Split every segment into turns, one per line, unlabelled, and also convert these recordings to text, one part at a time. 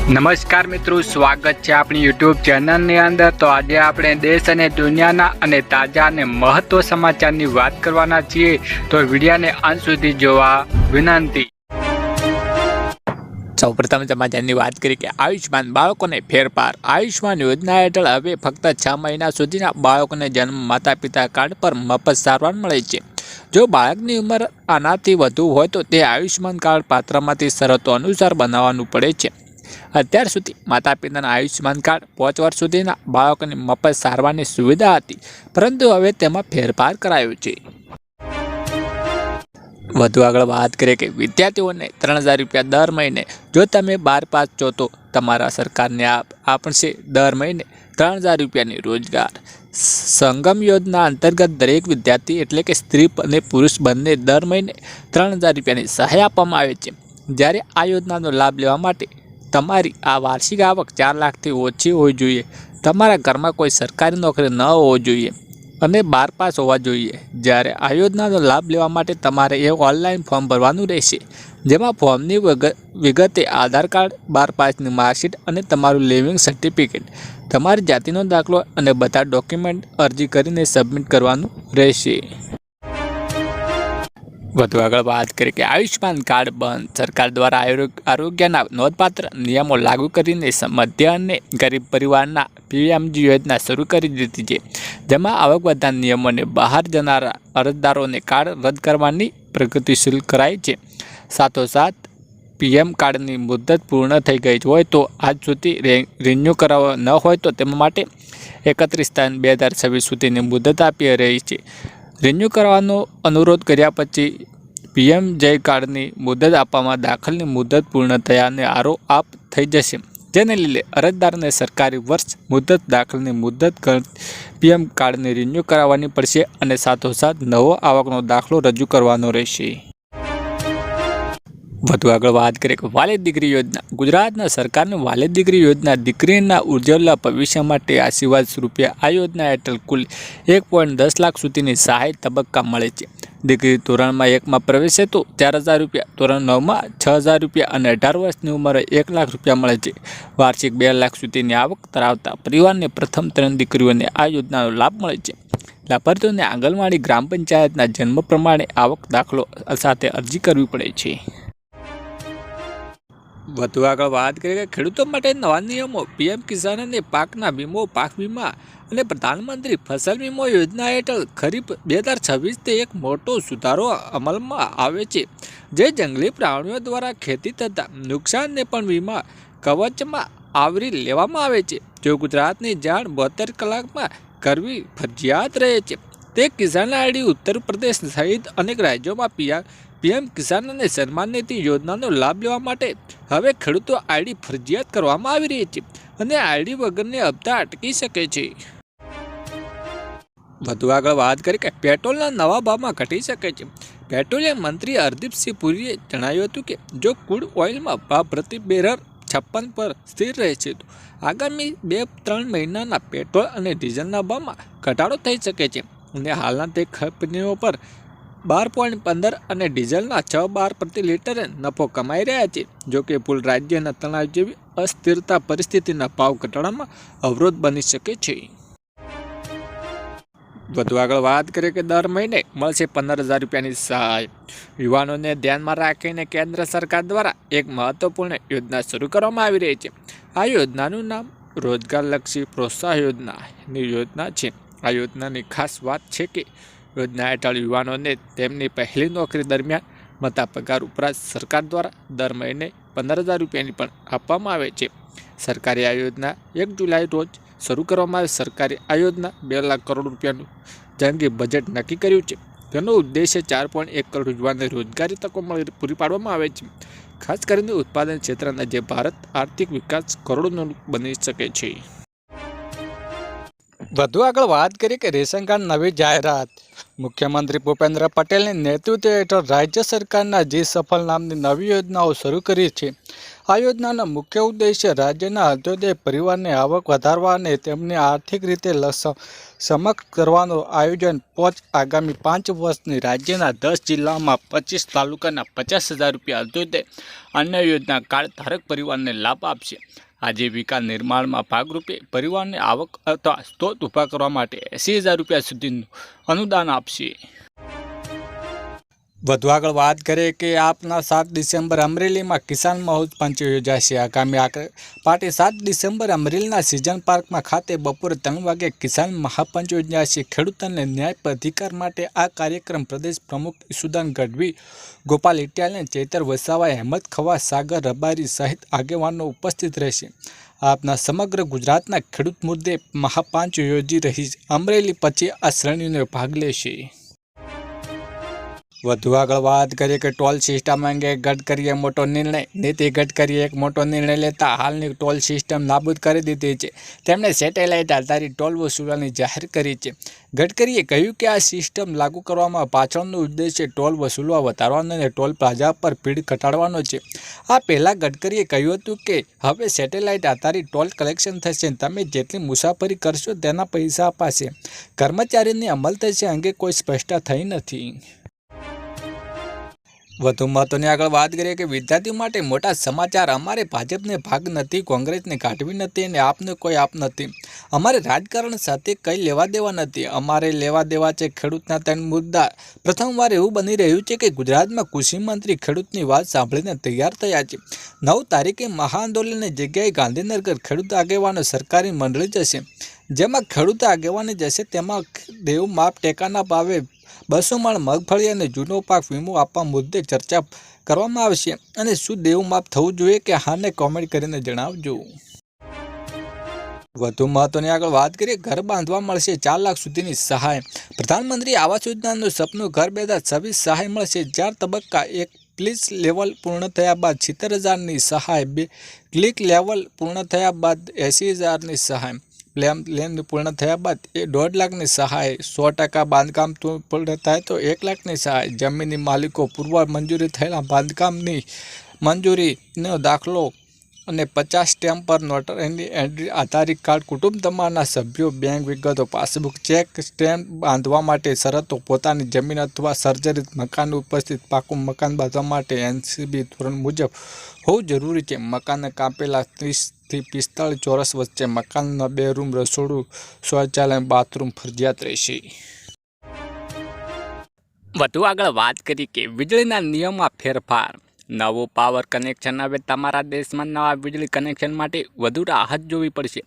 નમસ્કાર મિત્રો, સ્વાગત છે આપણી યુટ્યુબ ચેનલની અંદર। તો આજે આપણે દેશ અને દુનિયાના અને તાજા અને મહત્વ સમાચારની વાત કરવાના છીએ, તો વિડીયોને અંત સુધી જોવા વિનંતી।
સૌપ્રથમ સમાચારની વાત કરી કે આયુષ્માન બાળકોને ફેરફાર। આયુષ્માન યોજના હેઠળ હવે ફક્ત 6 મહિના સુધીના બાળકોને જન્મ માતા પિતા કાર્ડ પર મફત સારવાર મળે છે। જો બાળકની ઉંમર આનાથી વધુ હોય તો તે આયુષ્માન કાર્ડ પાત્રમાંથી શરતો અનુસાર બનાવવાનું પડે છે। અત્યાર સુધી માતા પિતાના આયુષ્માન કાર્ડ 5 વર્ષ સુધીના બાળકોને મફત સારવારની સુવિધા હતી, પરંતુ હવે તેમાં ફેરફાર કરાયો છે। વધુ આગળ વાત કરીએ કે વિદ્યાર્થીઓને 3000 રૂપિયા દર મહિને। જો તમે 12 પાસ છો તો તમારા સરકારને આપશે દર મહિને 3000 રૂપિયાની રોજગાર સંગમ યોજના અંતર્ગત દરેક વિદ્યાર્થી એટલે કે સ્ત્રી અને પુરુષ બંને દર મહિને 3000 રૂપિયાની સહાય આપવામાં આવે છે। જ્યારે આ યોજનાનો લાભ લેવા માટે તમારી આ વાર્ષિક આવક 4 લાખથી ઓછી હોવી જોઈએ, તમારા ઘરમાં કોઈ સરકારી નોકરી ન હોવો જોઈએ અને 12 પાસ હોવા જોઈએ। જ્યારે આ યોજનાનો લાભ લેવા માટે તમારે એક ઓનલાઈન ફોર્મ ભરવાનું રહેશે, જેમાં ફોર્મની વિગતે આધાર કાર્ડ, 12 પાસની માર્કશીટ અને તમારું લિવિંગ સર્ટિફિકેટ, તમારી જાતિનો દાખલો અને બધા ડોક્યુમેન્ટ અરજી કરીને સબમિટ કરવાનું રહેશે। વધુ આગળ વાત કરીએ કે આયુષ્માન કાર્ડ બંધ। સરકાર દ્વારા આરોગ્યના નોંધપાત્ર નિયમો લાગુ કરીને મધ્યમ અને ગરીબ પરિવારના પીએમજી યોજના શરૂ કરી દીધી છે, જેમાં આવક વધારા નિયમોને બહાર જનારા અરજદારોને કાર્ડ રદ કરવાની પ્રગતિશીલ કરાઈ છે। સાથોસાથ પીએમ કાર્ડની મુદત પૂર્ણ થઈ ગઈ હોય તો આજ સુધી રિન્યૂ કરાવવા ન હોય તો તેના માટે 31/3/2026 સુધીની મુદત આપી રહી છે। રિન્યૂ કરવાનો અનુરોધ કર્યા પછી પીએમ જય કાર્ડની મુદત આપવામાં દાખલની મુદત પૂર્ણ થયાને આપ થઈ જશે, જેને લીધે અરજદારને સરકારી વર્ષ મુદત દાખલની મુદત પીએમ કાર્ડને રિન્યૂ કરાવવાની પડશે અને સાથોસાથ નવો આવકનો દાખલો રજૂ કરવાનો રહેશે। વધુ આગળ વાત કરીએ કે વાલી દીકરી યોજના। ગુજરાતના સરકારની વાલી દીકરી યોજના દીકરીના ઉજ્જવળ ભવિષ્ય માટે આશીર્વાદ સ્વરૂપે આ યોજના હેઠળ કુલ 1.10 લાખ સુધીની સહાય તબક્કા મળે છે। દીકરી ધોરણ 1માં પ્રવેશે તો 4000 રૂપિયા, ધોરણ 9માં 6000 રૂપિયા અને 18 વર્ષની ઉંમરે 1 લાખ રૂપિયા મળે છે। વાર્ષિક 2 લાખ સુધીની આવક ધરાવતા પરિવારને પ્રથમ 3 દીકરીઓને આ યોજનાનો લાભ મળે છે। લાભાર્થીઓને આંગણવાડી ગ્રામ પંચાયતના જન્મ પ્રમાણે આવક દાખલો સાથે અરજી કરવી પડે છે। વધુ આગળ વાત કરીએ કે ખેડૂતો માટે નવા નિયમો। પીએમ કિસાન અને પાકના વીમો, પાક વીમા અને પ્રધાનમંત્રી ફસલ વીમા યોજના હેઠળ ખરીફ 2026 એક મોટો સુધારો અમલમાં આવે છે, જે જંગલી પ્રાણીઓ દ્વારા ખેતી થતા નુકસાનને પણ વીમા કવચમાં આવરી લેવામાં આવે છે। જો ગુજરાતની જાણ 72 કલાકમાં કરવી ફરજિયાત રહે છે, તે કિસાન આઈડી ઉત્તર પ્રદેશ સહિત અનેક રાજ્યોમાં પીએમ કિસાન અને સન્માન નિધિ યોજનાનો લાભ લેવા માટે હવે ખેડૂતો આઈડી ફરજિયાત કરવામાં આવી રહી છે અને આઈડી વગરને હપ્તા અટકી શકે છે। વધુ આગળ વાત કરી કે પેટ્રોલના નવા ભાવમાં ઘટી શકે છે। પેટ્રોલિયમ મંત્રી હરદીપસિંહ પુરીએ જણાવ્યું હતું કે જો ક્રૂડ ઓઇલમાં ભાવ પ્રતિ બેરલ 56 પર સ્થિર રહે છે તો આગામી 2-3 મહિનાના પેટ્રોલ અને ડીઝલના ભાવમાં ઘટાડો થઈ શકે છે અને હાલના તે કંપનીઓ પર 12.15 અને ડીઝલના 6.12 પ્રતિ લીટરે નફો કમાઈ રહ્યા છે। જો કે પુલ રાજ્યના તણાવ જેવી અસ્થિરતા પરિસ્થિતિના ભાવ ઘટાડવામાં અવરોધ બની શકે છે। વધુ આગળ વાત કરીએ કે દર મહિને મળશે 15000 રૂપિયાની સહાય। યુવાનોને ધ્યાનમાં રાખીને કેન્દ્ર સરકાર દ્વારા એક મહત્વપૂર્ણ યોજના શરૂ કરવામાં આવી રહી છે। આ યોજનાનું નામ રોજગારલક્ષી પ્રોત્સાહન યોજનાની યોજના છે। આ યોજનાની ખાસ વાત છે કે યોજના હેઠળ યુવાનોને તેમની પહેલી નોકરી દરમિયાન મળતા પગાર ઉપરાંત સરકાર દ્વારા દર મહિને 15000 રૂપિયાની પણ આપવામાં આવે છે। સરકારે આ યોજના 1 જુલાઈ રોજ શરૂ કરવામાં આવે। સરકારે આ યોજના 2 લાખ કરોડ રૂપિયાનું જંગી બજેટ નક્કી કર્યું છે। તેનો ઉદ્દેશ્ય 4.1 કરોડ યુવાનોને રોજગારી તકો પૂરી પાડવામાં આવે છે, ખાસ કરીને ઉત્પાદન ક્ષેત્રના, જે ભારત આર્થિક વિકાસ કરોડોનો બની શકે છે। વધુ આગળ વાત કરીએ કે રેશન કાર્ડ નવી જાહેરાત।
મુખ્યમંત્રી ભૂપેન્દ્ર પટેલની નેતૃત્વ હેઠળ રાજ્ય સરકારના જી સફળ નામની નવી યોજનાઓ શરૂ કરી છે. આ યોજનાનો મુખ્ય ઉદ્દેશ્ય રાજ્યના અંત્યોદય પરિવારની આવક વધારવા અને તેમને આર્થિક રીતે સક્ષમ કરવાનું આયોજન આગામી 5 વર્ષની રાજ્યના 10 જિલ્લાઓમાં 25 તાલુકાના 50,000 રૂપિયા અંત્યોદય અન્ય યોજના કાર્ડ ધારક પરિવારને લાભ આપશે. આજીવિકા નિર્માણમાં ભાગરૂપે પરિવારને આવક અથવા સ્ત્રોત ઊભા કરવા માટે 80,000 રૂપિયા સુધીનું અનુદાન આપશે. વધુ આગળ વાત કરીએ કે આપના 7 ડિસેમ્બર અમરેલીમાં કિસાન મહોત્સવ યોજાશે. આગામી પાર્ટી 7 ડિસેમ્બર અમરેલીના સિઝન પાર્કમાં ખાતે બપોરે 3 વાગે કિસાન મહાપંચ યોજાશે. ખેડૂતોને ન્યાય અધિકાર માટે આ કાર્યક્રમ પ્રદેશ પ્રમુખ ઈસુદાન ગઢવી, ગોપાલ ઇટાલિયન, ચૈતર વસાવા, હેમંત ખવા, સાગર રબારી સહિત આગેવાનો ઉપસ્થિત રહેશે. આપના સમગ્ર ગુજરાતના ખેડૂત મુદ્દે મહાપંચ યોજી રહી અમરેલી પછી આ શ્રેણીનો ભાગ લેશે. વધુ આગળ વાત કરીએ કે ટોલ સિસ્ટમ અંગે ગડકરીએ મોટો નિર્ણય. નીતિન ગડકરીએ એક મોટો નિર્ણય લેતા હાલની ટોલ સિસ્ટમ નાબૂદ કરી દીધી છે. તેમણે સેટેલાઇટ આધારિત ટોલ વસૂલવાની જાહેર કરી છે. ગડકરીએ કહ્યું કે આ સિસ્ટમ લાગુ કરવામાં પાછળનો ઉદ્દેશ્ય ટોલ વસૂલવા વધારવાનો અને ટોલ પ્લાઝા પર ભીડ ઘટાડવાનો છે. આ પહેલાં ગડકરીએ કહ્યું હતું કે હવે સેટેલાઇટ આધારિત ટોલ કલેક્શન થશે. તમે જેટલી મુસાફરી કરશો તેના પૈસા અપાશે. કર્મચારીને અમલ થશે અંગે કોઈ સ્પષ્ટતા થઈ નથી. વધુ મહત્વની આગળ વાત કરીએ કે વિદ્યાર્થીઓ માટે મોટા સમાચાર. અમારે ભાજપને ભાગ નથી, કોંગ્રેસને કાઢવી નથી અને આપને કોઈ આપ નથી. અમારે રાજકારણ સાથે કંઈ લેવા દેવા નથી. અમારે લેવા દેવા છે ખેડૂતના 3 મુદ્દા. પ્રથમવાર એવું બની રહ્યું છે કે ગુજરાતમાં કૃષિ મંત્રી ખેડૂતની વાત સાંભળીને તૈયાર થયા છે. 9 તારીખે મહાઆંદોલનની જગ્યાએ ગાંધીનગર ખેડૂત આગેવાનો સરકારી મંડળી જશે. જેમાં ખેડૂત આગેવાની જશે તેમાં દેવ માપ ટેકાના ભાવે 200 મણ મગફળી અને જૂનો પાક વીમો આપવા મુદ્દે ચર્ચા કરવામાં આવશે. અને શું દેવું માફ થવું જોઈએ કે હાને કોમેન્ટ કરીને જણાવજો. વધુ મહત્વની આગળ વાત કરીએ ઘર બાંધવા મળશે 4 લાખ સુધીની સહાય. પ્રધાનમંત્રી આવાસ યોજનાનું સપનું ઘર 2026 સહાય મળશે. 4 તબક્કા. 1 ક્લિક લેવલ પૂર્ણ થયા બાદ 70,000ની સહાય. 2 ક્લિક લેવલ પૂર્ણ થયા બાદ 80,000ની સહાય. પ્લેન પૂર્ણ થયા બાદ 1.5 લાખની સહાય. 100% બાંધકામ પૂર્ણ થાય તો 1 લાખની સહાય. જમીનની માલિકો પૂર્વ મંજૂરી થયેલા બાંધકામની મંજૂરીનો દાખલો અને 50 સ્ટેમ્પ પર નોટરીની એન્ટ્રી, આધાર કાર્ડ, કુટુંબ તમારના સભ્યો, બેંક વિગતો, પાસબુક, ચેક, સ્ટેમ્પ. બાંધવા માટે શરતો. પોતાની જમીન અથવા સર્જરિત મકાન ઉપસ્થિત. પાકું મકાન બાંધવા માટે NCB ધોરણ મુજબ હોવું જરૂરી છે. મકાનને કાપેલા 30 થી 45 ચોરસ વચ્ચે. મકાનના 2 રૂમ, રસોડું, શૌચાલય, બાથરૂમ ફરજિયાત રહેશે.
વધુ આગળ વાત કરી કે વીજળીના નિયમમાં ફેરફાર. નવું પાવર કનેક્શન. હવે તમારા દેશમાં નવા વીજળી કનેક્શન માટે વધુ રાહત જોવી પડશે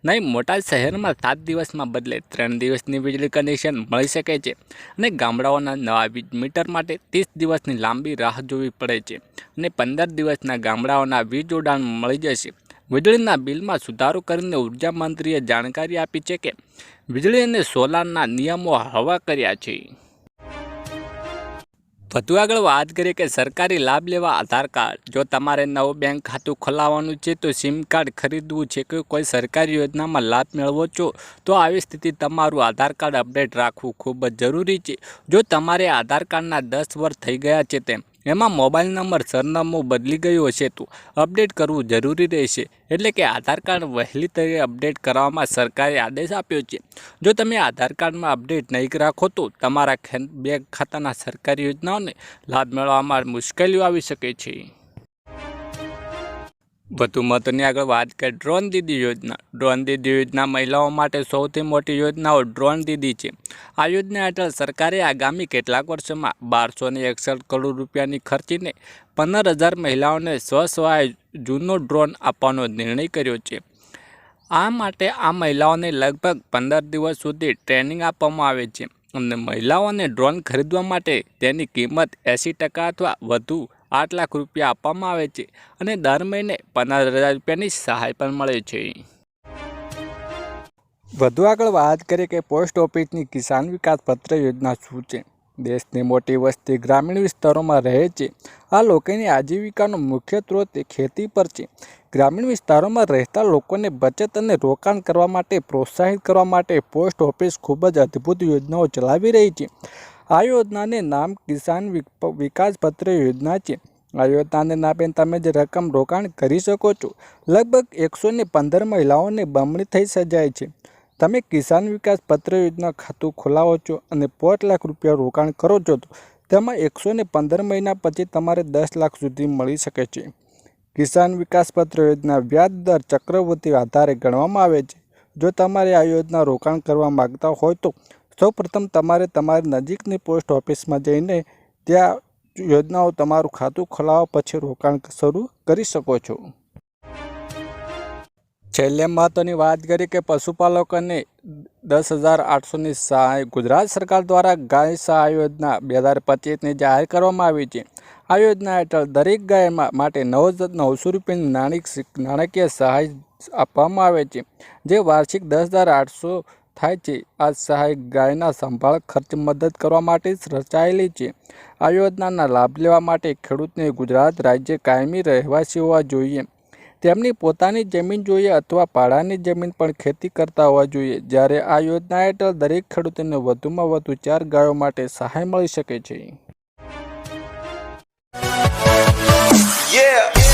નહીં. મોટા શહેરમાં 7 દિવસમાં બદલે 3 દિવસની વીજળી કનેક્શન મળી શકે છે અને ગામડાઓના નવા વીજ મીટર માટે 30 દિવસની લાંબી રાહ જોવી પડે છે અને 15 દિવસના ગામડાઓના વીજ જોડાણ મળી જશે. વીજળીના બિલમાં સુધારો કરીને ઉર્જા મંત્રીએ જાણકારી આપી છે કે વીજળી અને સોલારના નિયમો હળવા કર્યા છે. વધુ આગળ વાત કરીએ કે સરકારી લાભ લેવા આધાર કાર્ડ. જો તમારે નવું બેંક ખાતું ખોલાવવાનું છે તો સિમ કાર્ડ ખરીદવું છે કે કોઈ સરકારી યોજનામાં લાભ મેળવો છો તો આવી સ્થિતિ તમારું આધાર કાર્ડ અપડેટ રાખવું ખૂબ જ જરૂરી છે. જો તમારે આધાર કાર્ડના 10 વર્ષ થઈ ગયા છે તેમ એમાં મોબાઈલ નંબર સરનામું બદલી ગયું હશે તો અપડેટ કરવું જરૂરી રહેશે. એટલે કે આધાર કાર્ડ વહેલી તરીકે અપડેટ કરવામાં સરકારે આદેશ આપ્યો છે. જો તમે આધાર કાર્ડમાં અપડેટ નહીં રાખો તો તમારા બેંક ખાતાના સરકારી યોજનાઓને લાભ મેળવવામાં મુશ્કેલીઓ આવી શકે છે. વધુ મહત્વની આગળ વાત કરીએ ડ્રોન દીદી યોજના. ડ્રોન દીદી યોજના મહિલાઓ માટે સૌથી મોટી યોજનાઓ ડ્રોન દીદી છે. આ યોજના હેઠળ સરકારે આગામી કેટલાક વર્ષોમાં 1261 કરોડ રૂપિયાની ખર્ચીને 15,000 મહિલાઓને સ્વસહાય જૂનો ડ્રોન આપવાનો નિર્ણય કર્યો છે. આ માટે આ મહિલાઓને લગભગ 15 દિવસ સુધી ટ્રેનિંગ આપવામાં આવે છે અને મહિલાઓને ડ્રોન ખરીદવા માટે તેની કિંમત 80% અથવા વધુ 8 લાખ રૂપિયા આપવામાં આવે છે અને દર મહિને 15,000 રૂપિયાની સહાય પણ મળે છે.
વધુ આગળ વાત કરીએ કે પોસ્ટ ઓફિસની કિસાન વિકાસ પત્ર યોજના શું છે.
દેશની મોટી વસ્તી ગ્રામીણ વિસ્તારોમાં રહે છે. આ લોકોની આજીવિકાનો મુખ્ય સ્ત્રોત ખેતી પર છે. ગ્રામીણ વિસ્તારોમાં રહેતા લોકોને બચત અને રોકાણ કરવા માટે પ્રોત્સાહિત કરવા માટે પોસ્ટ ઓફિસ ખૂબ જ અદ્ભુત યોજનાઓ ચલાવી રહી છે. આ યોજનાને નામ કિસાન વિકાસ પત્ર યોજના છે. આ યોજનાને નામે તમે જે રકમ રોકાણ કરી શકો છો. લગભગ 115 મહિલાઓને બમણી થઈ સજાય છે. તમે કિસાન વિકાસ પત્ર યોજના ખાતું ખોલાવો છો અને 5 લાખ રૂપિયા રોકાણ કરો છો તો તેમાં 115 મહિના પછી તમારે 10 લાખ સુધી મળી શકે છે. કિસાન વિકાસ પત્ર યોજના વ્યાજ દર ચક્રવૃદ્ધિ આધારે ગણવામાં આવે છે. જો તમારે આ યોજના રોકાણ કરવા માગતા હોય તો સૌપ્રથમ તમારે તમારી નજીકની પોસ્ટ ઓફિસમાં જઈને ત્યાં યોજનાઓ તમારું ખાતું ખોલાવવા પછી રોકાણ શરૂ કરી શકો છો. છેલ્લે મહત્વની વાત કરી કે પશુપાલકોને 10,800ની સહાય. ગુજરાત સરકાર દ્વારા ગાય સહાય યોજના 2025ની જાહેર કરવામાં આવી છે. આ યોજના હેઠળ દરેક ગાય માટે 9,900 રૂપિયાની નાણાકીય સહાય આપવામાં આવે છે, જે વાર્ષિક 10,800 થાય છે. આ સહાય ગાયના સંભાળ ખર્ચ મદદ કરવા માટે રચાયેલી છે. આ યોજનાના લાભ લેવા માટે ખેડૂતને ગુજરાત રાજ્ય કાયમી રહેવાસી હોવા જોઈએ, તેમની પોતાની જમીન જોઈએ અથવા ભાડાની જમીન પણ ખેતી કરતા હોવા જોઈએ. જ્યારે આ યોજના હેઠળ દરેક ખેડૂતોને વધુમાં વધુ 4 ગાયો માટે સહાય મળી શકે છે.
Yeah.